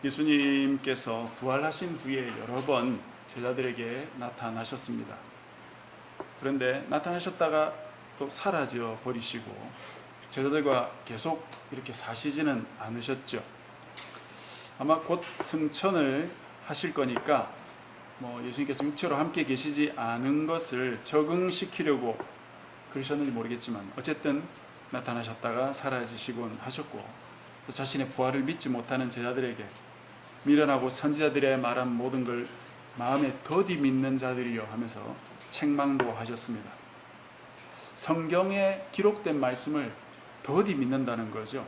예수님께서 부활하신 후에 여러 번 제자들에게 나타나셨습니다. 그런데 나타나셨다가 또 사라져 버리시고 제자들과 계속 이렇게 사시지는 않으셨죠. 아마 곧 승천을 하실 거니까 예수님께서 육체로 함께 계시지 않은 것을 적응시키려고 그러셨는지 모르겠지만 어쨌든 나타나셨다가 사라지시곤 하셨고, 또 자신의 부활을 믿지 못하는 제자들에게 미련하고 선지자들의 말한 모든 걸 마음에 더디 믿는 자들이여 하면서 책망도 하셨습니다. 성경에 기록된 말씀을 더디 믿는다는 거죠.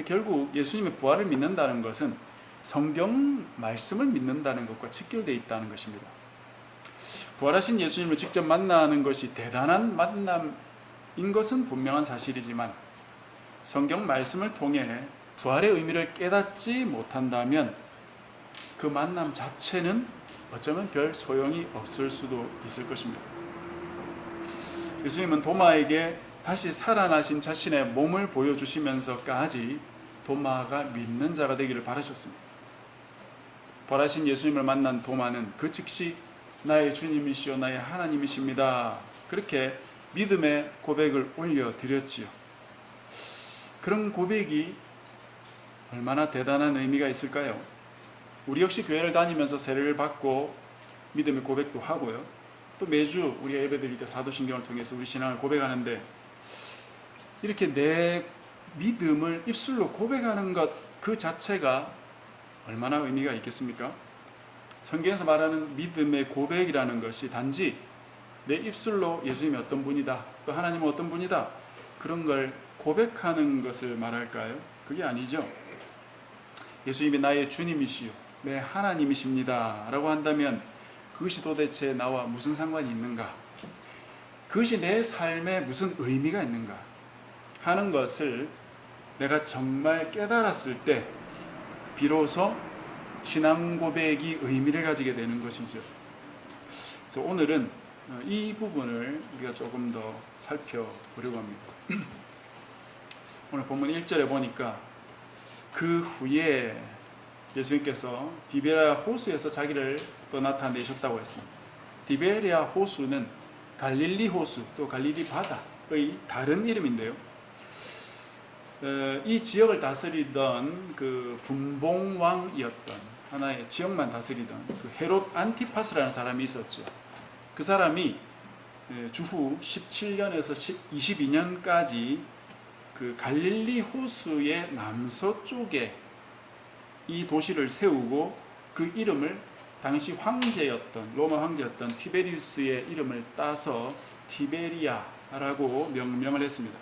결국 예수님의 부활을 믿는다는 것은 성경 말씀을 믿는다는 것과 직결되어 있다는 것입니다. 부활하신 예수님을 직접 만나는 것이 대단한 만남인 것은 분명한 사실이지만 성경 말씀을 통해 부활의 의미를 깨닫지 못한다면 그 만남 자체는 어쩌면 별 소용이 없을 수도 있을 것입니다. 예수님은 도마에게 다시 살아나신 자신의 몸을 보여주시면서까지 도마가 믿는 자가 되기를 바라셨습니다. 부활하신 예수님을 만난 도마는 그 즉시 나의 주님이시오 나의 하나님이십니다, 그렇게 믿음의 고백을 올려드렸지요. 그런 고백이 얼마나 대단한 의미가 있을까요? 우리 역시 교회를 다니면서 세례를 받고 믿음의 고백도 하고요, 또 매주 우리가 예배드릴 때 사도신경을 통해서 우리 신앙을 고백하는데, 이렇게 내 믿음을 입술로 고백하는 것 그 자체가 얼마나 의미가 있겠습니까? 성경에서 말하는 믿음의 고백이라는 것이 단지 내 입술로 예수님이 어떤 분이다, 또 하나님은 어떤 분이다, 그런 걸 고백하는 것을 말할까요? 그게 아니죠. 예수님이 나의 주님이시요 내 하나님이십니다 라고 한다면 그것이 도대체 나와 무슨 상관이 있는가, 그것이 내 삶에 무슨 의미가 있는가 하는 것을 내가 정말 깨달았을 때 비로소 신앙 고백이 의미를 가지게 되는 것이죠. 그래서 오늘은 이 부분을 우리가 조금 더 살펴보려고 합니다. 오늘 본문 1절에 보니까 그 후에 예수님께서 디베랴 호수에서 자기를 또 나타내셨다고 했습니다. 디베랴 호수는 갈릴리 호수, 또 갈릴리 바다의 다른 이름인데요, 이 지역을 다스리던 그 분봉왕이었던 하나의 지역만 다스리던 그 헤롯 안티파스라는 사람이 있었죠. 그 사람이 주후 17년에서 22년까지 그 갈릴리 호수의 남서쪽에 이 도시를 세우고 그 이름을 당시 황제였던 로마 황제였던 티베리우스의 이름을 따서 티베리아라고 명명을 했습니다.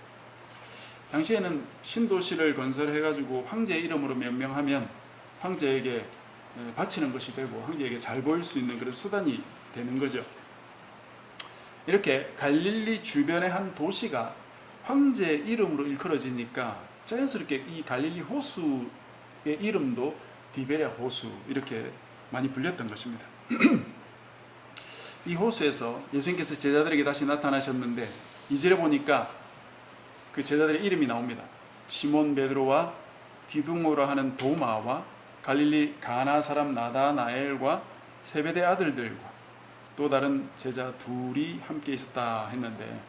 당시에는 신도시를 건설해가지고 황제의 이름으로 명명하면 황제에게 바치는 것이 되고 황제에게 잘 보일 수 있는 그런 수단이 되는 거죠. 이렇게 갈릴리 주변의 한 도시가 황제의 이름으로 일컬어지니까 자연스럽게 이 갈릴리 호수의 이름도 디베랴 호수 이렇게 많이 불렸던 것입니다. 이 호수에서 예수님께서 제자들에게 다시 나타나셨는데 2절에 보니까 그 제자들의 이름이 나옵니다. 시몬 베드로와 디두모라 하는 도마와 갈릴리 가나 사람 나다나엘과 세베대 아들들과 또 다른 제자 둘이 함께 있었다 했는데,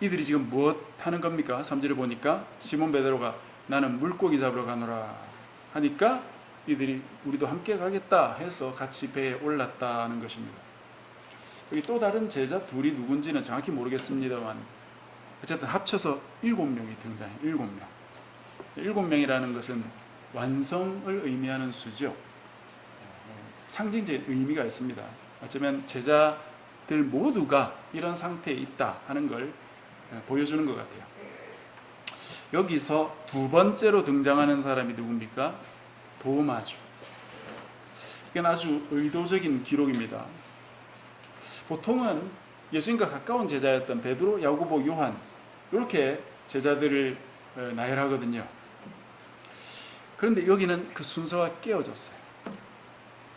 이들이 지금 무엇 하는 겁니까? 3절에 보니까 시몬 베드로가 나는 물고기 잡으러 가노라 하니까 이들이 우리도 함께 가겠다 해서 같이 배에 올랐다는 것입니다. 여기 또 다른 제자 둘이 누군지는 정확히 모르겠습니다만 어쨌든 합쳐서 7명이 등장해요. 7명. 7명이라는 것은 완성을 의미하는 수죠. 상징적인 의미가 있습니다. 어쩌면 제자들 모두가 이런 상태에 있다 하는 걸 보여주는 것 같아요. 여기서 두 번째로 등장하는 사람이 누굽니까? 도마죠. 이건 아주 의도적인 기록입니다. 보통은 예수님과 가까운 제자였던 베드로, 야고보, 요한 이렇게 제자들을 나열하거든요. 그런데 여기는 그 순서가 깨어졌어요.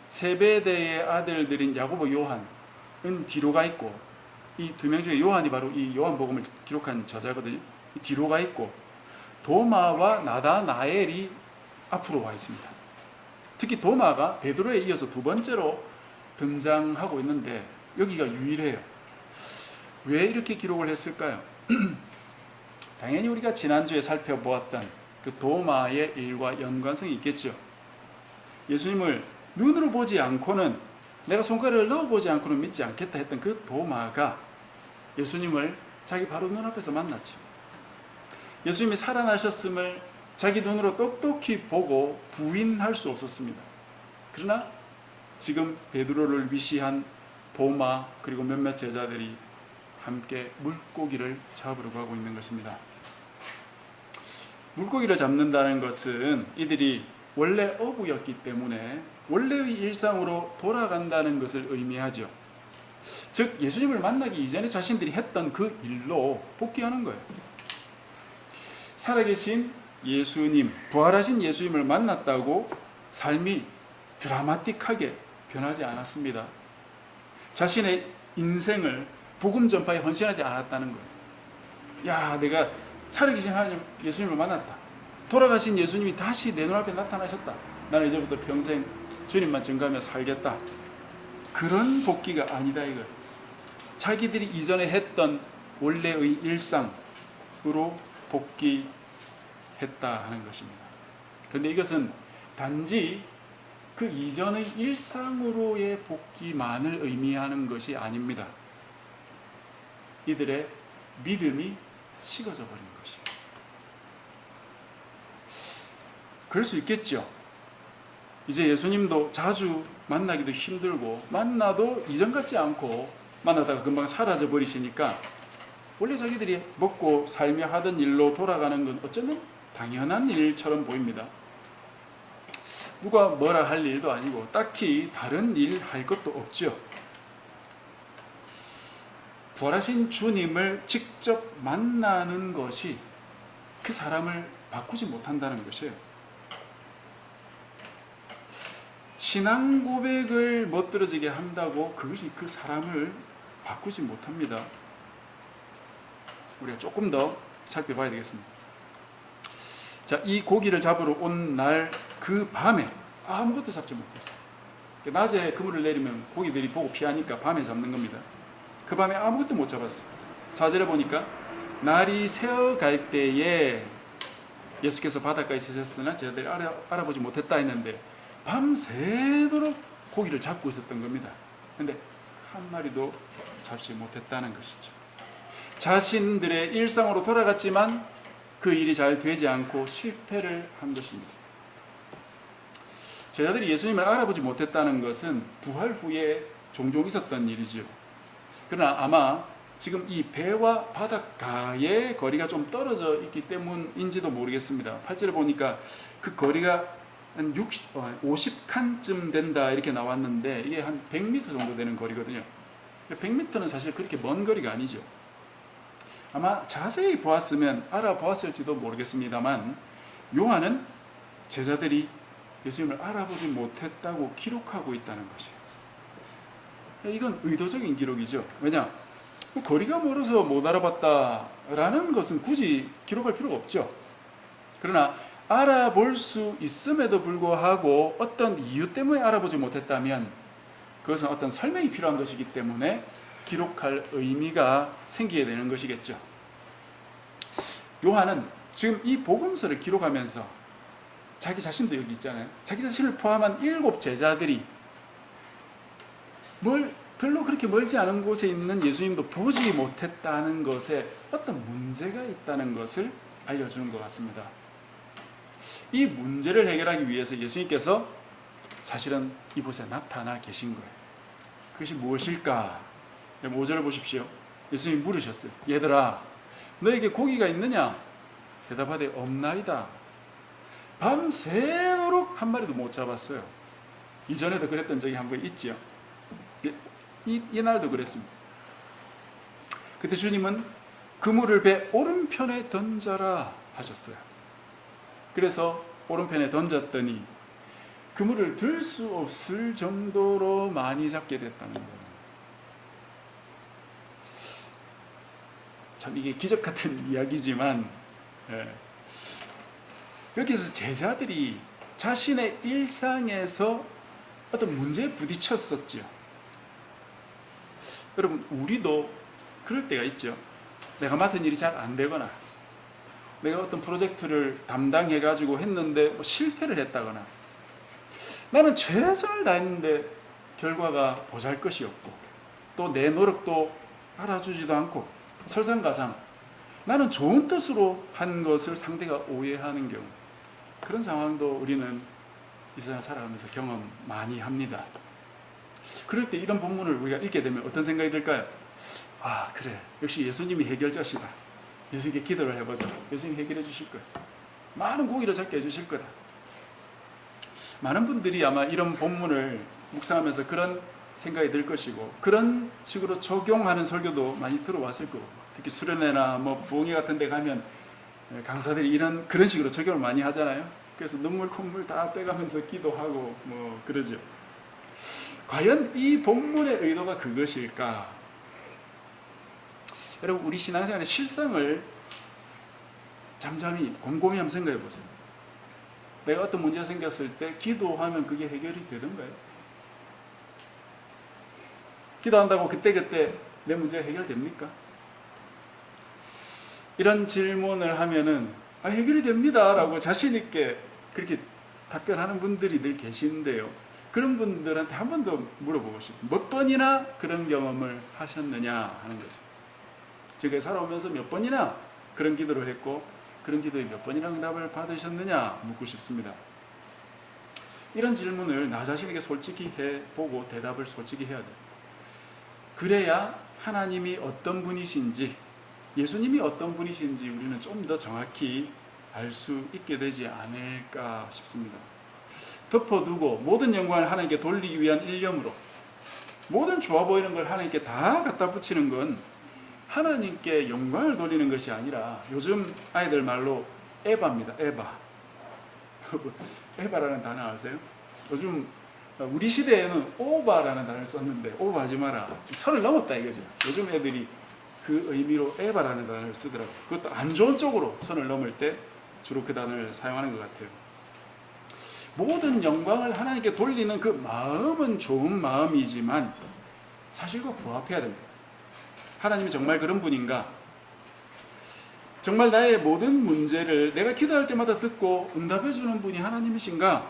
세베대의 아들들인 야고보, 요한은 뒤로 가 있고, 이 두 명 중에 요한이 바로 이 요한복음을 기록한 저자거든요. 뒤로 가 있고 도마와 나다나엘이 앞으로 와 있습니다. 특히 도마가 베드로에 이어서 두 번째로 등장하고 있는데 여기가 유일해요. 왜 이렇게 기록을 했을까요? 당연히 우리가 지난주에 살펴보았던 그 도마의 일과 연관성이 있겠죠. 예수님을 눈으로 보지 않고는, 내가 손가락을 넣어보지 않고는 믿지 않겠다 했던 그 도마가 예수님을 자기 바로 눈앞에서 만났죠. 예수님이 살아나셨음을 자기 눈으로 똑똑히 보고 부인할 수 없었습니다. 그러나 지금 베드로를 위시한 도마 그리고 몇몇 제자들이 함께 물고기를 잡으러 가고 있는 것입니다. 물고기를 잡는다는 것은 이들이 원래 어부였기 때문에 원래의 일상으로 돌아간다는 것을 의미하죠. 즉 예수님을 만나기 이전에 자신들이 했던 그 일로 복귀하는 거예요. 살아계신 예수님, 부활하신 예수님을 만났다고 삶이 드라마틱하게 변하지 않았습니다. 자신의 인생을 복음 전파에 헌신하지 않았다는 거예요. 야, 내가 살아계신 하나님 예수님을 만났다. 돌아가신 예수님이 다시 내 눈앞에 나타나셨다. 나는 이제부터 평생 주님만 증거하며 살겠다. 그런 복귀가 아니다 이거예요. 자기들이 이전에 했던 원래의 일상으로 복귀했다 하는 것입니다. 그런데 이것은 단지 그 이전의 일상으로의 복귀만을 의미하는 것이 아닙니다. 이들의 믿음이 식어져 버린 것입니다. 그럴 수 있겠죠. 이제 예수님도 자주 만나기도 힘들고 만나도 이전 같지 않고 만나다가 금방 사라져 버리시니까 원래 자기들이 먹고 살며 하던 일로 돌아가는 건 어쩌면 당연한 일처럼 보입니다. 누가 뭐라 할 일도 아니고 딱히 다른 일 할 것도 없죠. 부활하신 주님을 직접 만나는 것이 그 사람을 바꾸지 못한다는 것이에요. 신앙 고백을 멋들어지게 한다고 그것이 그 사람을 바꾸지 못합니다. 우리가 조금 더 살펴봐야 되겠습니다. 자, 이 고기를 잡으러 온 날 그 밤에 아무것도 잡지 못했어요. 낮에 그물을 내리면 고기들이 보고 피하니까 밤에 잡는 겁니다. 그 밤에 아무것도 못 잡았어요. 4절에 보니까 날이 새어갈 때에 예수께서 바닷가에 있으셨으나 저희들이 알아보지 못했다 했는데 밤새도록 고기를 잡고 있었던 겁니다. 그런데 한 마리도 잡지 못했다는 것이죠. 자신들의 일상으로 돌아갔지만 그 일이 잘 되지 않고 실패를 한 것입니다. 제자들이 예수님을 알아보지 못했다는 것은 부활 후에 종종 있었던 일이죠. 그러나 아마 지금 이 배와 바닷가의 거리가 좀 떨어져 있기 때문인지도 모르겠습니다. 8절에 보니까 그 거리가 한 50칸쯤 된다 이렇게 나왔는데 이게 한 100m 정도 되는 거리거든요. 100m는 사실 그렇게 먼 거리가 아니죠. 아마 자세히 보았으면 알아보았을지도 모르겠습니다만 요한은 제자들이 예수님을 알아보지 못했다고 기록하고 있다는 것이에요. 이건 의도적인 기록이죠. 왜냐? 거리가 멀어서 못 알아봤다라는 것은 굳이 기록할 필요가 없죠. 그러나 알아볼 수 있음에도 불구하고 어떤 이유 때문에 알아보지 못했다면 그것은 어떤 설명이 필요한 것이기 때문에 기록할 의미가 생기게 되는 것이겠죠. 요한은 지금 이 복음서를 기록하면서 자기 자신도 여기 있잖아요. 자기 자신을 포함한 7 제자들이 별로 그렇게 멀지 않은 곳에 있는 예수님도 보지 못했다는 것에 어떤 문제가 있다는 것을 알려주는 것 같습니다. 이 문제를 해결하기 위해서 예수님께서 사실은 이곳에 나타나 계신 거예요. 그것이 무엇일까? 5절을 보십시오. 예수님이 물으셨어요. 얘들아, 너에게 고기가 있느냐? 대답하되 없나이다. 밤새도록 한 마리도 못 잡았어요. 이전에도 그랬던 적이 한 번 있죠. 이날도 그랬습니다. 그때 주님은 그물을 배 오른편에 던져라 하셨어요. 그래서 오른편에 던졌더니 그물을 들 수 없을 정도로 많이 잡게 됐다는 거예요. 참 이게 기적 같은 이야기지만 여기서 제자들이 자신의 일상에서 어떤 문제에 부딪혔었죠. 여러분, 우리도 그럴 때가 있죠. 내가 맡은 일이 잘 안 되거나, 내가 어떤 프로젝트를 담당해가지고 했는데 실패를 했다거나, 나는 최선을 다했는데 결과가 보잘것이었고, 또 내 노력도 알아주지도 않고, 설상가상 나는 좋은 뜻으로 한 것을 상대가 오해하는 경우, 그런 상황도 우리는 이 세상 살아가면서 경험 많이 합니다. 그럴 때 이런 본문을 우리가 읽게 되면 어떤 생각이 들까요? 아, 그래, 역시 예수님이 해결자시다. 예수님께 기도를 해보자. 예수님이 해결해 주실 거야. 많은 고기를 잡게 해주실 거다. 많은 분들이 아마 이런 본문을 묵상하면서 그런 생각이 들 것이고, 그런 식으로 적용하는 설교도 많이 들어왔을 거고, 특히 수련회나 부흥회 같은 데 가면 강사들이 그런 식으로 적용을 많이 하잖아요. 그래서 눈물 콧물 다 빼가면서 기도하고 그러죠. 과연 이 본문의 의도가 그것일까? 여러분, 우리 신앙생활의 실상을 잠잠히 곰곰이 한번 생각해 보세요. 내가 어떤 문제가 생겼을 때 기도하면 그게 해결이 되던가요? 기도한다고 그때그때 내 문제가 해결됩니까? 이런 질문을 하면은 해결이 됩니다 라고 자신있게 그렇게 답변하는 분들이 늘 계시는데요, 그런 분들한테 한 번 더 물어보고 싶어요. 몇 번이나 그런 경험을 하셨느냐 하는 거죠. 지금까지 살아오면서 몇 번이나 그런 기도를 했고, 그런 기도에 몇 번이나 응답을 받으셨느냐 묻고 싶습니다. 이런 질문을 나 자신에게 솔직히 해보고 대답을 솔직히 해야 돼요. 그래야 하나님이 어떤 분이신지, 예수님이 어떤 분이신지 우리는 좀 더 정확히 알 수 있게 되지 않을까 싶습니다. 덮어두고 모든 영광을 하나님께 돌리기 위한 일념으로 모든 좋아 보이는 걸 하나님께 다 갖다 붙이는 건 하나님께 영광을 돌리는 것이 아니라, 요즘 아이들 말로 에바입니다. 에바. 에바라는 단어 아세요? 요즘 우리 시대에는 오바라는 단어를 썼는데, 오바하지 마라, 선을 넘었다 이거죠. 요즘 애들이 그 의미로 에바라는 단어를 쓰더라고요. 그것도 안 좋은 쪽으로 선을 넘을 때 주로 그 단어를 사용하는 것 같아요. 모든 영광을 하나님께 돌리는 그 마음은 좋은 마음이지만 사실과 부합해야 됩니다. 하나님이 정말 그런 분인가? 정말 나의 모든 문제를 내가 기도할 때마다 듣고 응답해 주는 분이 하나님이신가?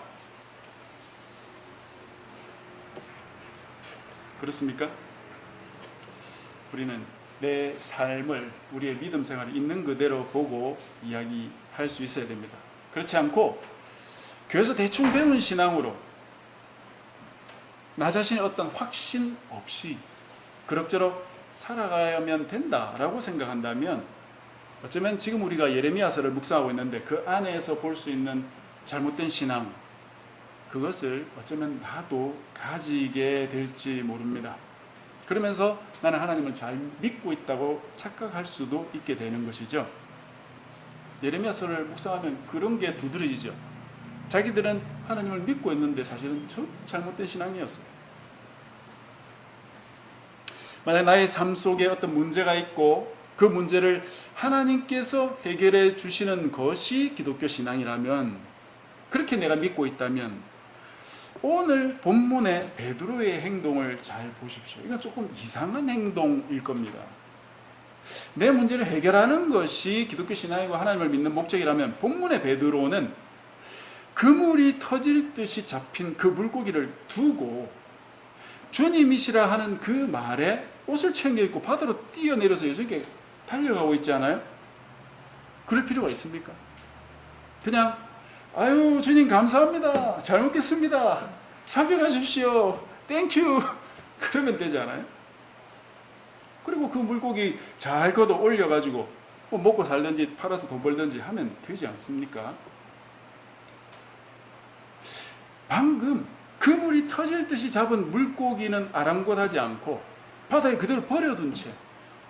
그렇습니까? 우리는 내 삶을, 우리의 믿음 생활을 있는 그대로 보고 이야기할 수 있어야 됩니다. 그렇지 않고 교회에서 대충 배운 신앙으로 나 자신의 어떤 확신 없이 그럭저럭 살아가면 된다라고 생각한다면, 어쩌면 지금 우리가 예레미야서를 묵상하고 있는데 그 안에서 볼 수 있는 잘못된 신앙, 그것을 어쩌면 나도 가지게 될지 모릅니다. 그러면서 나는 하나님을 잘 믿고 있다고 착각할 수도 있게 되는 것이죠. 예레미야서를 묵상하면 그런 게 두드러지죠. 자기들은 하나님을 믿고 있는데 사실은 잘못된 신앙이었어요. 만약 나의 삶 속에 어떤 문제가 있고 그 문제를 하나님께서 해결해 주시는 것이 기독교 신앙이라면, 그렇게 내가 믿고 있다면, 오늘 본문의 베드로의 행동을 잘 보십시오. 이건 조금 이상한 행동일 겁니다. 내 문제를 해결하는 것이 기독교 신앙이고 하나님을 믿는 목적이라면, 본문의 베드로는 그물이 터질 듯이 잡힌 그 물고기를 두고 주님이시라 하는 그 말에 옷을 챙겨 입고 바다로 뛰어내려서 이렇게 달려가고 있지 않아요? 그럴 필요가 있습니까? 그냥 아유 주님 감사합니다, 잘 먹겠습니다, 살펴가십시오, 땡큐, 그러면 되지 않아요? 그리고 그 물고기 잘 걷어 올려가지고 먹고 살든지 팔아서 돈 벌든지 하면 되지 않습니까? 방금 그물이 터질 듯이 잡은 물고기는 아랑곳하지 않고 바다에 그대로 버려둔 채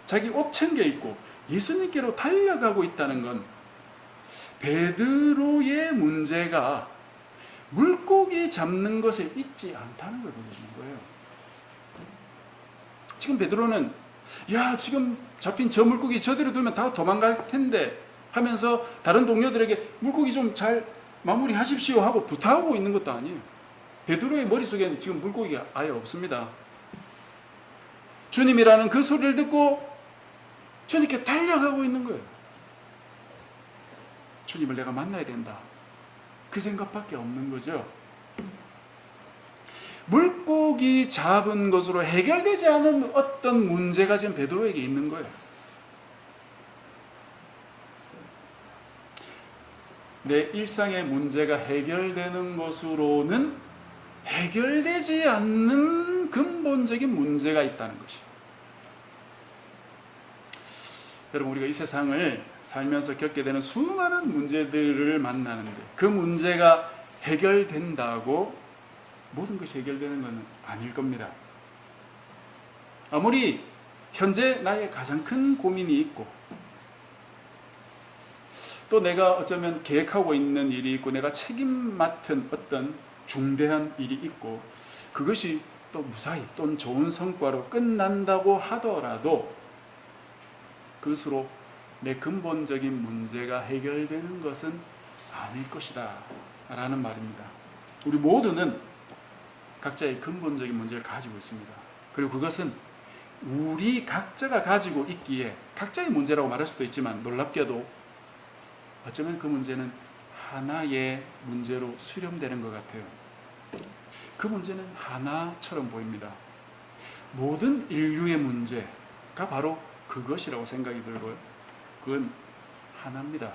자기 옷 챙겨 입고 예수님께로 달려가고 있다는 건, 베드로의 문제가 물고기 잡는 것에 있지 않다는 걸 보여주는 거예요. 지금 베드로는 야 지금 잡힌 저 물고기 저대로 두면 다 도망갈 텐데 하면서 다른 동료들에게 물고기 좀 잘 마무리하십시오 하고 부탁하고 있는 것도 아니에요. 베드로의 머릿속에는 지금 물고기가 아예 없습니다. 주님이라는 그 소리를 듣고 주님께 달려가고 있는 거예요. 주님을 내가 만나야 된다. 그 생각밖에 없는 거죠. 물고기 잡은 것으로 해결되지 않은 어떤 문제가 지금 베드로에게 있는 거예요. 내 일상의 문제가 해결되는 것으로는 해결되지 않는 근본적인 문제가 있다는 것이에요. 여러분, 우리가 이 세상을 살면서 겪게 되는 수많은 문제들을 만나는데 그 문제가 해결된다고 모든 것이 해결되는 것은 아닐 겁니다. 아무리 현재 나의 가장 큰 고민이 있고 또 내가 어쩌면 계획하고 있는 일이 있고 내가 책임 맡은 어떤 중대한 일이 있고 그것이 또 무사히 또는 좋은 성과로 끝난다고 하더라도 그것으로 내 근본적인 문제가 해결되는 것은 아닐 것이다 라는 말입니다. 우리 모두는 각자의 근본적인 문제를 가지고 있습니다. 그리고 그것은 우리 각자가 가지고 있기에 각자의 문제라고 말할 수도 있지만 놀랍게도 어쩌면 그 문제는 하나의 문제로 수렴되는 것 같아요. 그 문제는 하나처럼 보입니다. 모든 인류의 문제가 바로 그것이라고 생각이 들고요. 그건 하나입니다.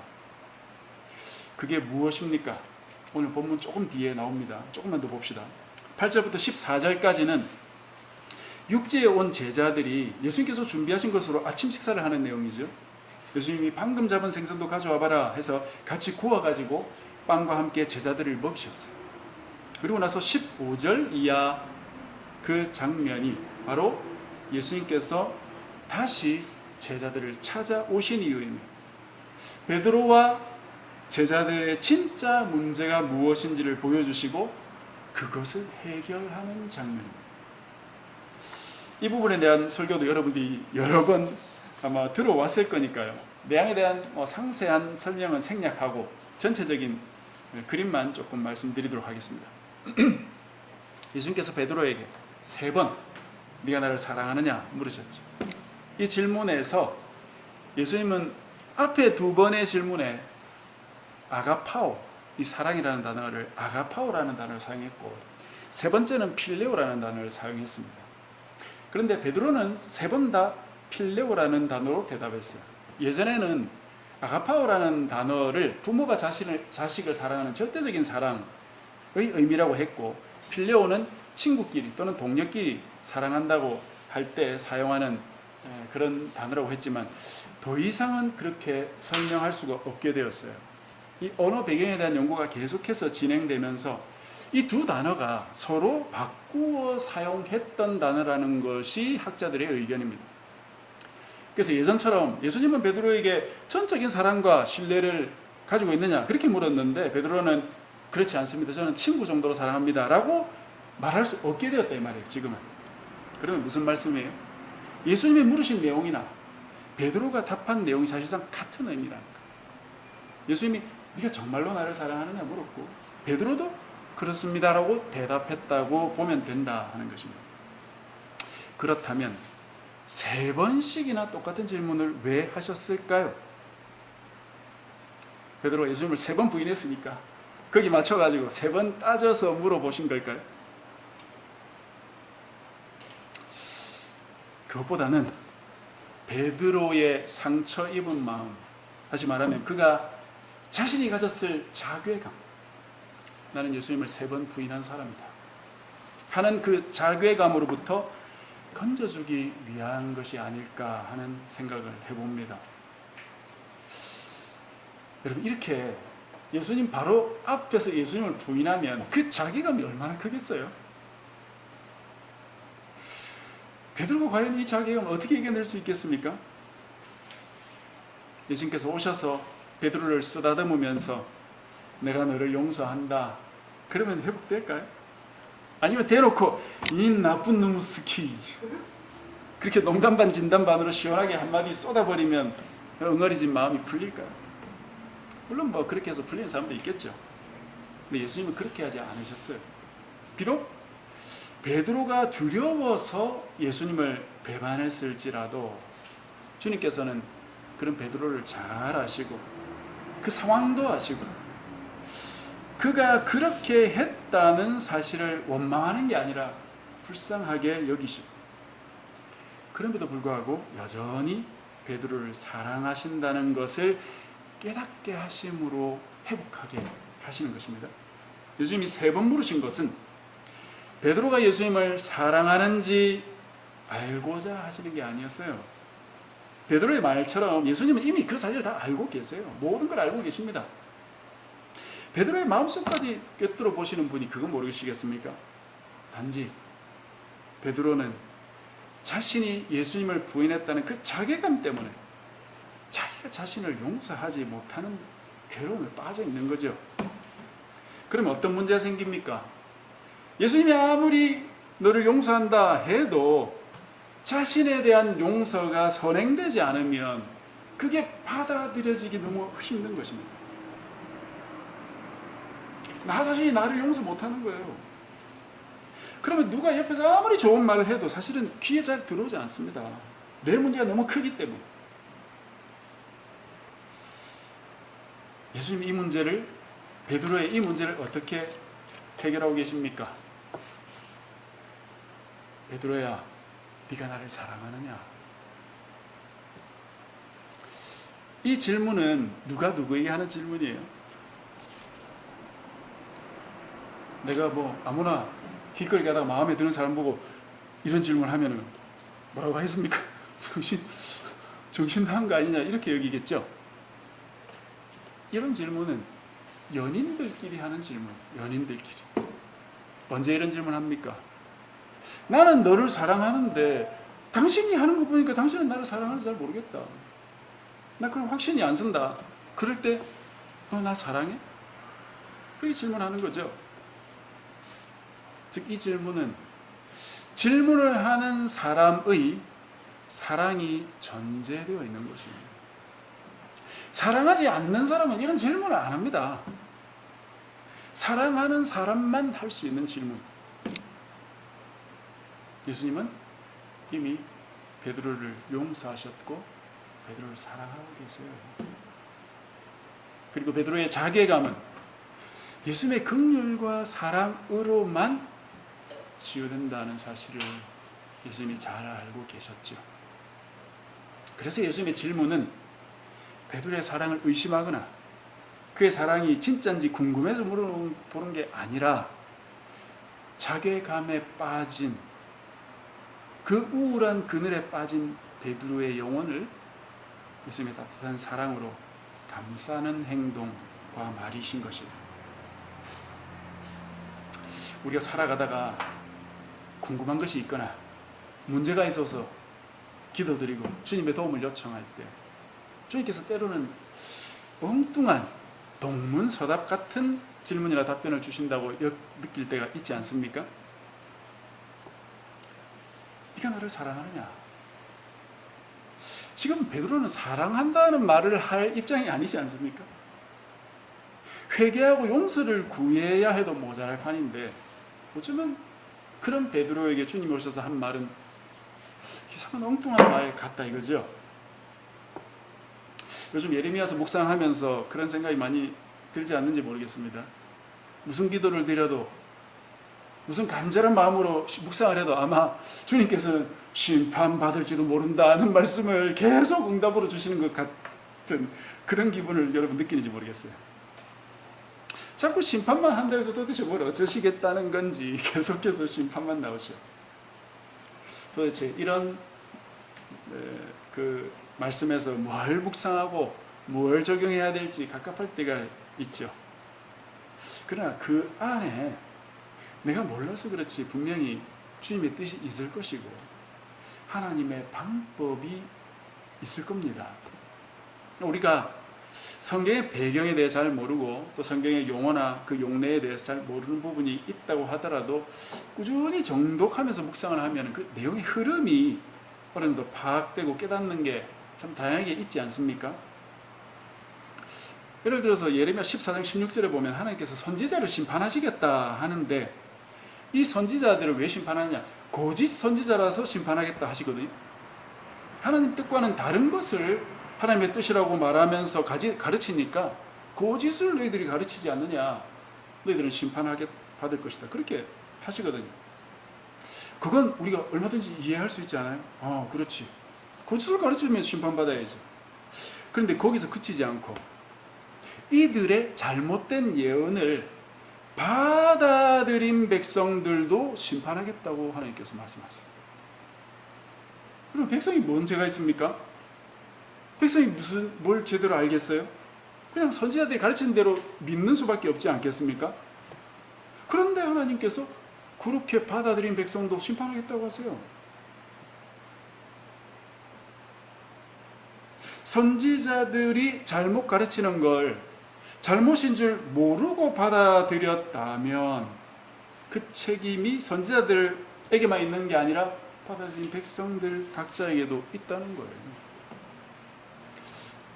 그게 무엇입니까? 오늘 본문 조금 뒤에 나옵니다. 조금만 더 봅시다. 8절부터 14절까지는 육지에 온 제자들이 예수님께서 준비하신 것으로 아침 식사를 하는 내용이죠. 예수님이 방금 잡은 생선도 가져와 봐라 해서 같이 구워가지고 빵과 함께 제자들을 먹이셨어요. 그리고 나서 15절 이하 그 장면이 바로 예수님께서 다시 제자들을 찾아오신 이유입니다. 베드로와 제자들의 진짜 문제가 무엇인지를 보여주시고 그것을 해결하는 장면입니다. 이 부분에 대한 설교도 여러분들이 여러 번 아마 들어왔을 거니까요. 내용에 대한 상세한 설명은 생략하고 전체적인 그림만 조금 말씀드리도록 하겠습니다. 예수님께서 베드로에게 3번 네가 나를 사랑하느냐 물으셨죠. 이 질문에서 예수님은 앞에 2번의 질문에 아가파오, 이 사랑이라는 단어를 아가파오라는 단어를 사용했고 3번째는 필레오라는 단어를 사용했습니다. 그런데 베드로는 3번 다 필레오라는 단어로 대답했어요. 예전에는 아가파오라는 단어를 부모가 자식을 사랑하는 절대적인 사랑의 의미라고 했고 필레오는 친구끼리 또는 동료끼리 사랑한다고 할 때 사용하는 그런 단어라고 했지만 더 이상은 그렇게 설명할 수가 없게 되었어요. 이 언어 배경에 대한 연구가 계속해서 진행되면서 이 2 단어가 서로 바꾸어 사용했던 단어라는 것이 학자들의 의견입니다. 그래서 예전처럼 예수님은 베드로에게 전적인 사랑과 신뢰를 가지고 있느냐 그렇게 물었는데 베드로는 그렇지 않습니다. 저는 친구 정도로 사랑합니다 라고 말할 수 없게 되었다 이 말이에요. 지금은. 그러면 무슨 말씀이에요? 예수님이 물으신 내용이나 베드로가 답한 내용이 사실상 같은 의미라니까. 예수님이 네가 정말로 나를 사랑하느냐 물었고 베드로도 그렇습니다라고 대답했다고 보면 된다 하는 것입니다. 그렇다면 3번씩이나 똑같은 질문을 왜 하셨을까요? 베드로가 예수님을 3번 부인했으니까 거기 맞춰가지고 3번 따져서 물어보신 걸까요? 그것보다는 베드로의 상처 입은 마음, 다시 말하면 그가 자신이 가졌을 자괴감, 나는 예수님을 3번 부인한 사람이다 하는 그 자괴감으로부터 건져주기 위한 것이 아닐까 하는 생각을 해봅니다. 여러분, 이렇게 예수님 바로 앞에서 예수님을 부인하면 그 자괴감이 얼마나 크겠어요? 베드로가 과연 이 자괴감을 어떻게 이겨낼 수 있겠습니까? 예수님께서 오셔서 베드로를 쓰다듬으면서 내가 너를 용서한다 그러면 회복될까요? 아니면 대놓고 이 나쁜 놈 스키 그렇게 농담 반 진담 반으로 시원하게 한마디 쏟아버리면 응어리진 마음이 풀릴까요? 물론 뭐 그렇게 해서 풀리는 사람도 있겠죠. 근데 예수님은 그렇게 하지 않으셨어요. 비록 베드로가 두려워서 예수님을 배반했을지라도 주님께서는 그런 베드로를 잘 아시고 그 상황도 아시고 그가 그렇게 했다는 사실을 원망하는 게 아니라 불쌍하게 여기시고 그럼에도 불구하고 여전히 베드로를 사랑하신다는 것을 깨닫게 하심으로 회복하게 하시는 것입니다. 예수님이 3번 물으신 것은 베드로가 예수님을 사랑하는지 알고자 하시는 게 아니었어요. 베드로의 말처럼 예수님은 이미 그 사실을 다 알고 계세요. 모든 걸 알고 계십니다. 베드로의 마음속까지 꿰뚫어 보시는 분이 그거 모르시겠습니까? 단지 베드로는 자신이 예수님을 부인했다는 그 자괴감 때문에 자기가 자신을 용서하지 못하는 괴로움에 빠져 있는 거죠. 그러면 어떤 문제가 생깁니까? 예수님이 아무리 너를 용서한다 해도 자신에 대한 용서가 선행되지 않으면 그게 받아들여지기 너무 힘든 것입니다. 나 자신이 나를 용서 못하는 거예요. 그러면 누가 옆에서 아무리 좋은 말을 해도 사실은 귀에 잘 들어오지 않습니다. 내 문제가 너무 크기 때문에. 예수님이 이 문제를, 베드로의 이 문제를 어떻게 해결하고 계십니까? 베드로야, 네가 나를 사랑하느냐? 이 질문은 누가 누구에게 하는 질문이에요? 내가 뭐 아무나 길거리 가다가 마음에 드는 사람 보고 이런 질문 하면은 뭐라고 하겠습니까? 정신 나간 거 아니냐 이렇게 여기겠죠? 이런 질문은 연인들끼리 하는 질문, 연인들끼리. 언제 이런 질문 합니까? 나는 너를 사랑하는데 당신이 하는 거 보니까 당신은 나를 사랑하는지 잘 모르겠다. 나 그럼 확신이 안 선다. 그럴 때 너 나 사랑해? 그렇게 질문하는 거죠. 즉 이 질문은 질문을 하는 사람의 사랑이 전제되어 있는 것입니다. 사랑하지 않는 사람은 이런 질문을 안 합니다. 사랑하는 사람만 할 수 있는 질문. 예수님은 이미 베드로를 용서하셨고 베드로를 사랑하고 계세요. 그리고 베드로의 자괴감은 예수님의 긍휼과 사랑으로만 치유된다는 사실을 예수님이 잘 알고 계셨죠. 그래서 예수님의 질문은 베드로의 사랑을 의심하거나 그의 사랑이 진짜인지 궁금해서 물어보는 게 아니라 자괴감에 빠진 그 우울한 그늘에 빠진 베드로의 영혼을 예수님의 따뜻한 사랑으로 감싸는 행동과 말이신 것이에요. 우리가 살아가다가 궁금한 것이 있거나 문제가 있어서 기도드리고 주님의 도움을 요청할 때 주님께서 때로는 엉뚱한 동문서답 같은 질문이나 답변을 주신다고 느낄 때가 있지 않습니까? 네가 나를 사랑하느냐? 지금 베드로는 사랑한다는 말을 할 입장이 아니지 않습니까? 회개하고 용서를 구해야 해도 모자랄 판인데 어쩌면 그런 베드로에게 주님이 오셔서 한 말은 이상한 엉뚱한 말 같다 이거죠. 요즘 예레미야서 묵상하면서 그런 생각이 많이 들지 않는지 모르겠습니다. 무슨 기도를 드려도 무슨 간절한 마음으로 묵상을 해도 아마 주님께서는 심판받을지도 모른다는 말씀을 계속 응답으로 주시는 것 같은 그런 기분을 여러분 느끼는지 모르겠어요. 자꾸 심판만 한다고 해서 도대체 뭘 어쩌시겠다는 건지 계속해서 심판만 나오죠. 도대체 이런 그 말씀에서 뭘 묵상하고 뭘 적용해야 될지 갑갑할 때가 있죠. 그러나 그 안에 내가 몰라서 그렇지 분명히 주님의 뜻이 있을 것이고 하나님의 방법이 있을 겁니다. 우리가 성경의 배경에 대해 잘 모르고 또 성경의 용어나 그 용례에 대해서 잘 모르는 부분이 있다고 하더라도 꾸준히 정독하면서 묵상을 하면 그 내용의 흐름이 어느 정도 파악되고 깨닫는 게 참 다양하게 있지 않습니까? 예를 들어서 예레미야 14장 16절에 보면 하나님께서 선지자를 심판하시겠다 하는데, 이 선지자들을 왜 심판하느냐? 거짓 선지자라서 심판하겠다 하시거든요. 하나님 뜻과는 다른 것을 하나님의 뜻이라고 말하면서 가르치니까, 거짓을 너희들이 가르치지 않느냐, 너희들은 심판하게 받을 것이다, 그렇게 하시거든요. 그건 우리가 얼마든지 이해할 수 있지 않아요? 그렇지, 거짓을 가르치면 심판받아야지. 그런데 거기서 그치지 않고 이들의 잘못된 예언을 받아들인 백성들도 심판하겠다고 하나님께서 말씀하세요. 그럼 백성이 뭔 죄가 있습니까? 백성이 뭘 제대로 알겠어요? 그냥 선지자들이 가르치는 대로 믿는 수밖에 없지 않겠습니까? 그런데 하나님께서 그렇게 받아들인 백성도 심판하겠다고 하세요. 선지자들이 잘못 가르치는 걸 잘못인 줄 모르고 받아들였다면 그 책임이 선지자들에게만 있는 게 아니라 받아들인 백성들 각자에게도 있다는 거예요.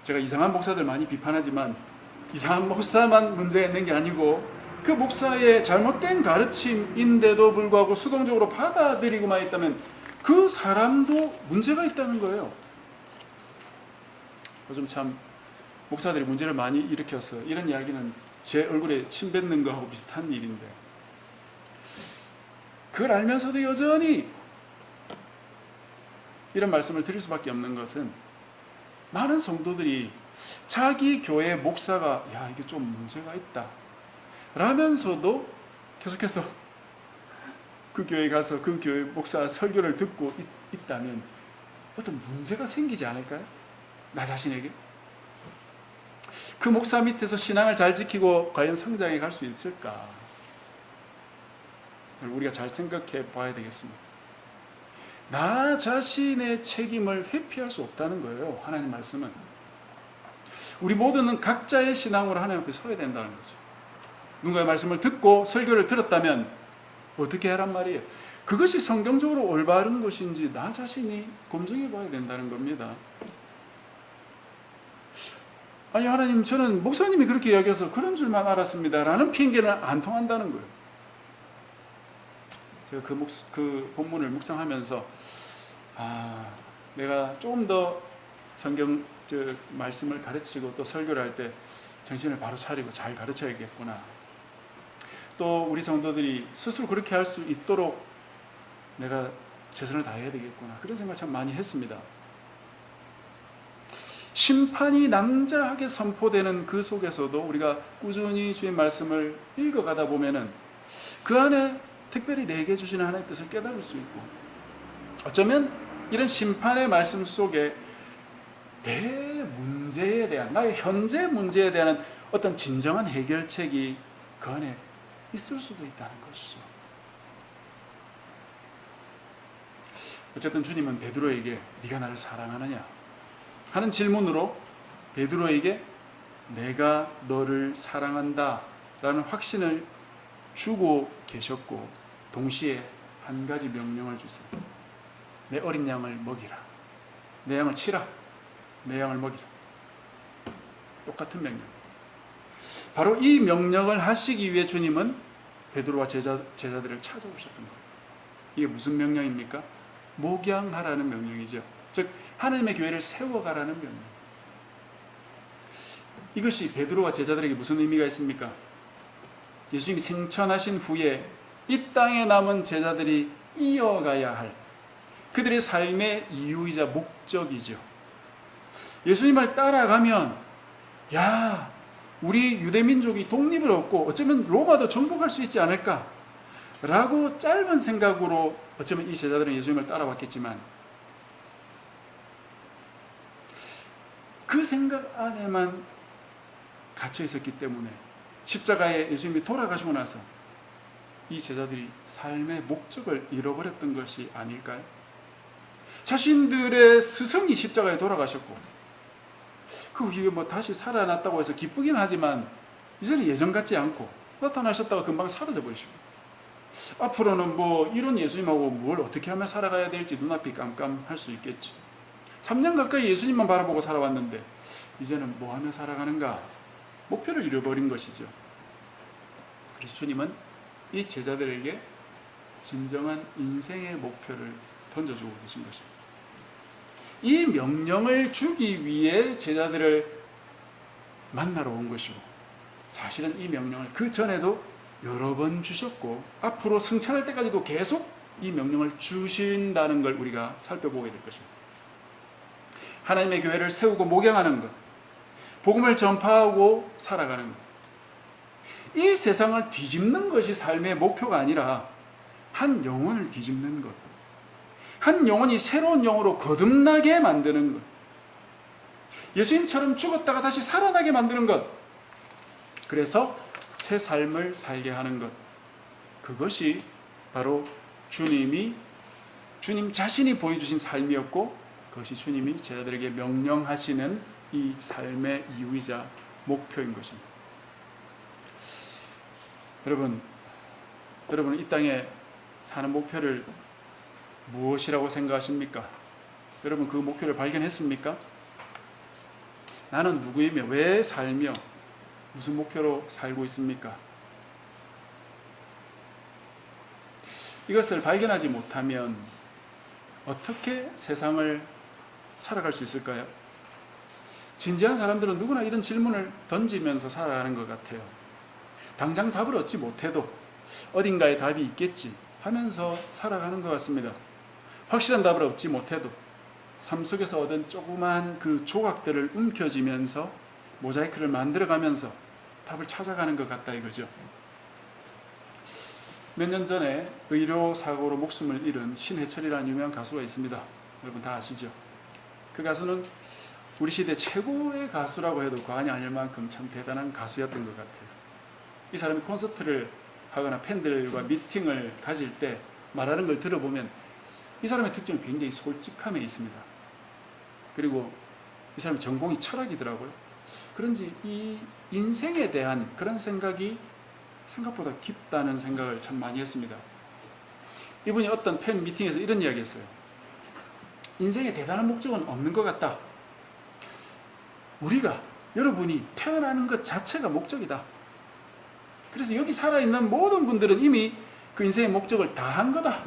제가 이상한 목사들 많이 비판하지만 이상한 목사만 문제가 있는 게 아니고 그 목사의 잘못된 가르침인데도 불구하고 수동적으로 받아들이고만 있다면 그 사람도 문제가 있다는 거예요. 요즘 참 목사들이 문제를 많이 일으켜서 이런 이야기는 제 얼굴에 침 뱉는 거하고 비슷한 일인데, 그걸 알면서도 여전히 이런 말씀을 드릴 수밖에 없는 것은, 많은 성도들이 자기 교회 목사가 이게 좀 문제가 있다 라면서도 계속해서 그 교회에 가서 그 교회 목사 설교를 듣고 있다면 어떤 문제가 생기지 않을까요? 나 자신에게. 그 목사 밑에서 신앙을 잘 지키고 과연 성장해 갈 수 있을까? 우리가 잘 생각해 봐야 되겠습니다. 나 자신의 책임을 회피할 수 없다는 거예요. 하나님 말씀은. 우리 모두는 각자의 신앙으로 하나님 앞에 서야 된다는 거죠. 누군가의 말씀을 듣고 설교를 들었다면 어떻게 하란 말이에요? 그것이 성경적으로 올바른 것인지 나 자신이 검증해 봐야 된다는 겁니다. 아니, 하나님, 저는 목사님이 그렇게 이야기해서 그런 줄만 알았습니다 라는 핑계는 안 통한다는 거예요. 제가 그 본문을 묵상하면서 내가 조금 더 성경 말씀을 가르치고 또 설교를 할 때 정신을 바로 차리고 잘 가르쳐야겠구나, 또 우리 성도들이 스스로 그렇게 할 수 있도록 내가 최선을 다해야 되겠구나, 그런 생각 참 많이 했습니다. 심판이 낭자하게 선포되는 그 속에서도 우리가 꾸준히 주의 말씀을 읽어가다 보면은 그 안에 특별히 내게 주시는 하나님의 뜻을 깨달을 수 있고, 어쩌면 이런 심판의 말씀 속에 내 문제에 대한, 나의 현재 문제에 대한 어떤 진정한 해결책이 그 안에 있을 수도 있다는 것이죠. 어쨌든 주님은 베드로에게 네가 나를 사랑하느냐 하는 질문으로 베드로에게 내가 너를 사랑한다 라는 확신을 주고 계셨고, 동시에 한 가지 명령을 주세요. 내 어린 양을 먹이라, 내 양을 치라, 내 양을 먹이라. 똑같은 명령. 바로 이 명령을 하시기 위해 주님은 베드로와 제자들을 찾아오셨던 거예요. 이게 무슨 명령입니까? 목양하라는 명령이죠. 즉 하나님의 교회를 세워가라는 명령. 이것이 베드로와 제자들에게 무슨 의미가 있습니까? 예수님이 생천하신 후에 이 땅에 남은 제자들이 이어가야 할 그들의 삶의 이유이자 목적이죠. 예수님을 따라가면 우리 유대민족이 독립을 얻고 어쩌면 로마도 정복할 수 있지 않을까 라고 짧은 생각으로 어쩌면 이 제자들은 예수님을 따라왔겠지만, 그 생각 안에만 갇혀 있었기 때문에 십자가에 예수님이 돌아가시고 나서 이 제자들이 삶의 목적을 잃어버렸던 것이 아닐까요? 자신들의 스승이 십자가에 돌아가셨고 그 후에 다시 살아났다고 해서 기쁘긴 하지만 이제는 예전 같지 않고 나타나셨다가 금방 사라져 버리시고, 앞으로는 이런 예수님하고 뭘 어떻게 하면 살아가야 될지 눈앞이 깜깜할 수 있겠지. 3년 가까이 예수님만 바라보고 살아왔는데 이제는 뭐 하며 살아가는가? 목표를 잃어버린 것이죠. 그래서 주님은 이 제자들에게 진정한 인생의 목표를 던져주고 계신 것입니다. 이 명령을 주기 위해 제자들을 만나러 온 것이고, 사실은 이 명령을 그 전에도 여러 번 주셨고 앞으로 승천할 때까지도 계속 이 명령을 주신다는 걸 우리가 살펴보게 될 것입니다. 하나님의 교회를 세우고 목양하는 것, 복음을 전파하고 살아가는 것, 이 세상을 뒤집는 것이 삶의 목표가 아니라 한 영혼을 뒤집는 것, 한 영혼이 새로운 영으로 거듭나게 만드는 것, 예수님처럼 죽었다가 다시 살아나게 만드는 것, 그래서 새 삶을 살게 하는 것, 그것이 바로 주님 자신이 보여주신 삶이었고, 그것이 주님이 제자들에게 명령하시는 이 삶의 이유이자 목표인 것입니다. 여러분은 이 땅에 사는 목표를 무엇이라고 생각하십니까? 여러분 그 목표를 발견했습니까? 나는 누구이며 왜 살며 무슨 목표로 살고 있습니까? 이것을 발견하지 못하면 어떻게 세상을 살아갈 수 있을까요? 진지한 사람들은 누구나 이런 질문을 던지면서 살아가는 것 같아요. 당장 답을 얻지 못해도 어딘가에 답이 있겠지 하면서 살아가는 것 같습니다. 확실한 답을 얻지 못해도 삶 속에서 얻은 조그만 그 조각들을 움켜쥐면서 모자이크를 만들어가면서 답을 찾아가는 것 같다 이거죠. 몇 년 전에 의료사고로 목숨을 잃은 신해철이라는 유명한 가수가 있습니다. 여러분 다 아시죠? 그 가수는 우리 시대 최고의 가수라고 해도 과언이 아닐 만큼 참 대단한 가수였던 것 같아요. 이 사람이 콘서트를 하거나 팬들과 미팅을 가질 때 말하는 걸 들어보면 이 사람의 특징은 굉장히 솔직함에 있습니다. 그리고 이 사람의 전공이 철학이더라고요. 그런지 이 인생에 대한 그런 생각이 생각보다 깊다는 생각을 참 많이 했습니다. 이분이 어떤 팬 미팅에서 이런 이야기 했어요. 인생에 대단한 목적은 없는 것 같다. 여러분이 태어나는 것 자체가 목적이다. 그래서 여기 살아있는 모든 분들은 이미 그 인생의 목적을 다 한 거다.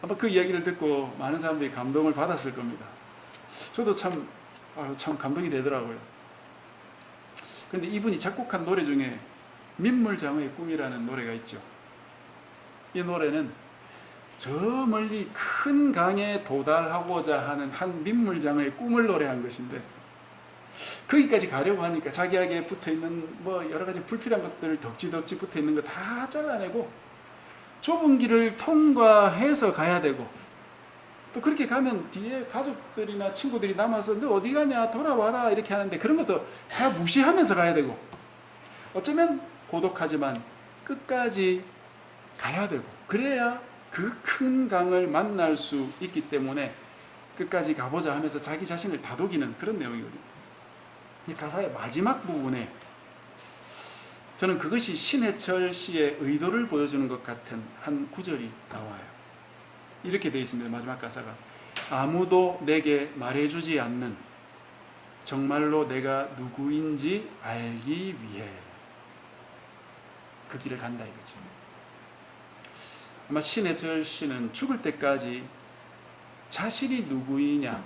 아마 그 이야기를 듣고 많은 사람들이 감동을 받았을 겁니다. 저도 참 감동이 되더라고요. 그런데 이분이 작곡한 노래 중에 민물장어의 꿈이라는 노래가 있죠. 이 노래는 저 멀리 큰 강에 도달하고자 하는 한 민물장어의 꿈을 노래한 것인데, 거기까지 가려고 하니까 자기에게 붙어있는 여러 가지 불필요한 것들 덕지덕지 붙어있는 거 다 잘라내고 좁은 길을 통과해서 가야 되고, 또 그렇게 가면 뒤에 가족들이나 친구들이 남아서 너 어디 가냐 돌아와라 이렇게 하는데 그런 것도 다 무시하면서 가야 되고, 어쩌면 고독하지만 끝까지 가야 되고, 그래야 그 큰 강을 만날 수 있기 때문에 끝까지 가보자 하면서 자기 자신을 다독이는 그런 내용이거든요. 이 가사의 마지막 부분에 저는 그것이 신해철 씨의 의도를 보여주는 것 같은 한 구절이 나와요. 이렇게 되어 있습니다. 마지막 가사가 아무도 내게 말해주지 않는 정말로 내가 누구인지 알기 위해 그 길을 간다 이거죠. 아마 신해철 씨는 죽을 때까지 자신이 누구이냐,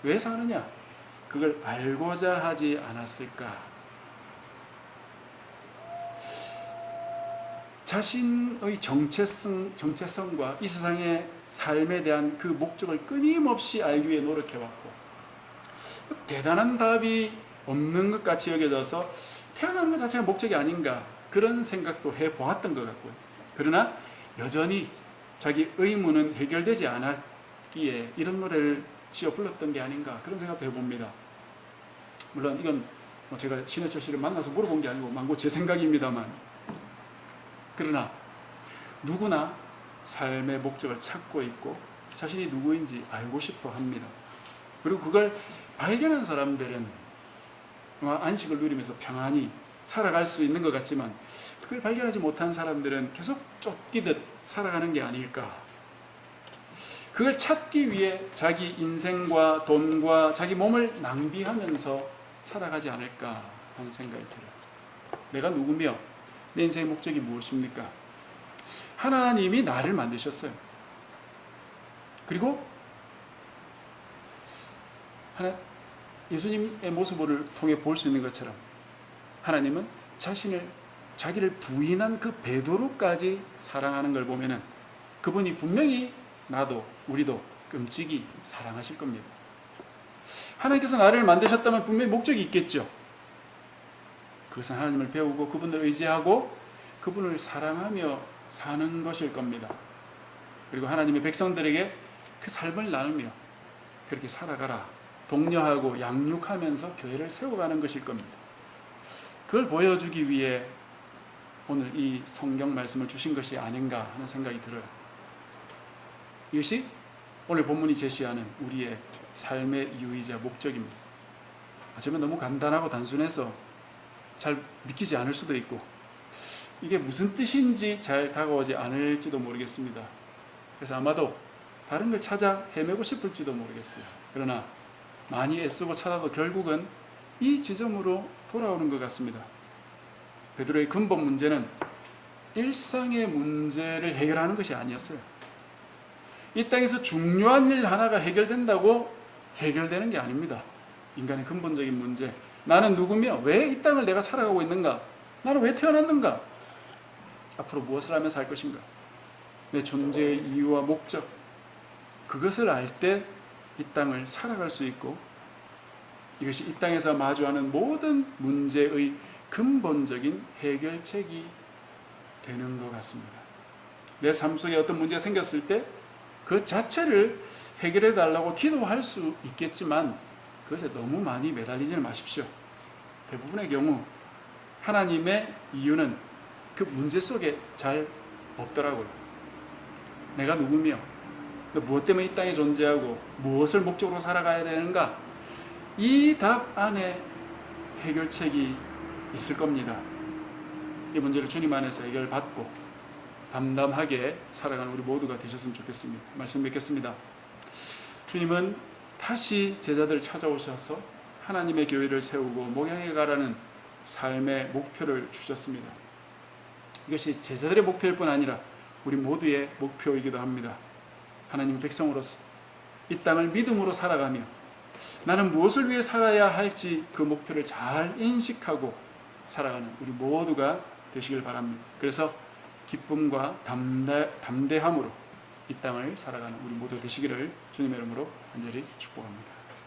왜 사느냐, 그걸 알고자 하지 않았을까. 자신의 정체성과 이 세상의 삶에 대한 그 목적을 끊임없이 알기 위해 노력해왔고, 대단한 답이 없는 것 같이 여겨져서 태어나는 것 자체가 목적이 아닌가 그런 생각도 해보았던 것 같고요. 그러나 여전히 자기 의문은 해결되지 않았기에 이런 노래를 지어 불렀던 게 아닌가 그런 생각도 해봅니다. 물론 이건 제가 신해철 씨를 만나서 물어본 게 아니고 만고 제 생각입니다만, 그러나 누구나 삶의 목적을 찾고 있고 자신이 누구인지 알고 싶어 합니다. 그리고 그걸 발견한 사람들은 안식을 누리면서 평안히 살아갈 수 있는 것 같지만, 그걸 발견하지 못한 사람들은 계속 쫓기듯 살아가는 게 아닐까. 그걸 찾기 위해 자기 인생과 돈과 자기 몸을 낭비하면서 살아가지 않을까 하는 생각이 들어요. 내가 누구며 내 인생의 목적이 무엇입니까? 하나님이 나를 만드셨어요. 그리고 예수님의 모습을 통해 볼 수 있는 것처럼 하나님은 자기를 부인한 그 베드로까지 사랑하는 걸 보면은 그분이 분명히 나도 우리도 끔찍이 사랑하실 겁니다. 하나님께서 나를 만드셨다면 분명히 목적이 있겠죠. 그것은 하나님을 배우고 그분을 의지하고 그분을 사랑하며 사는 것일 겁니다. 그리고 하나님의 백성들에게 그 삶을 나누며 그렇게 살아가라, 독려하고 양육하면서 교회를 세워가는 것일 겁니다. 그걸 보여주기 위해 오늘 이 성경 말씀을 주신 것이 아닌가 하는 생각이 들어요. 이것이 오늘 본문이 제시하는 우리의 삶의 이유이자 목적입니다. 어쩌면 너무 간단하고 단순해서 잘 믿기지 않을 수도 있고 이게 무슨 뜻인지 잘 다가오지 않을지도 모르겠습니다. 그래서 아마도 다른 걸 찾아 헤매고 싶을지도 모르겠어요. 그러나 많이 애쓰고 찾아도 결국은 이 지점으로 돌아오는 것 같습니다. 베드로의 근본 문제는 일상의 문제를 해결하는 것이 아니었어요. 이 땅에서 중요한 일 하나가 해결된다고 해결되는 게 아닙니다. 인간의 근본적인 문제, 나는 누구며 왜 이 땅을 내가 살아가고 있는가, 나는 왜 태어났는가, 앞으로 무엇을 하며 살 것인가, 내 존재의 이유와 목적, 그것을 알 때 이 땅을 살아갈 수 있고 이것이 이 땅에서 마주하는 모든 문제의 근본적인 해결책이 되는 것 같습니다. 내 삶 속에 어떤 문제가 생겼을 때 그 자체를 해결해 달라고 기도할 수 있겠지만 그것에 너무 많이 매달리지는 마십시오. 대부분의 경우 하나님의 이유는 그 문제 속에 잘 없더라고요. 내가 누구며 무엇 때문에 이 땅에 존재하고 무엇을 목적으로 살아가야 되는가, 이 답 안에 해결책이 있을 겁니다. 이 문제를 주님 안에서 해결받고 담담하게 살아가는 우리 모두가 되셨으면 좋겠습니다. 말씀 맺겠습니다. 주님은 다시 제자들 찾아오셔서 하나님의 교회를 세우고 목양해 가라는 삶의 목표를 주셨습니다. 이것이 제자들의 목표일 뿐 아니라 우리 모두의 목표이기도 합니다. 하나님 백성으로서 이 땅을 믿음으로 살아가며 나는 무엇을 위해 살아야 할지 그 목표를 잘 인식하고 살아가는 우리 모두가 되시길 바랍니다. 그래서 기쁨과 담대함으로 이 땅을 살아가는 우리 모두 되시기를 주님의 이름으로 간절히 축복합니다.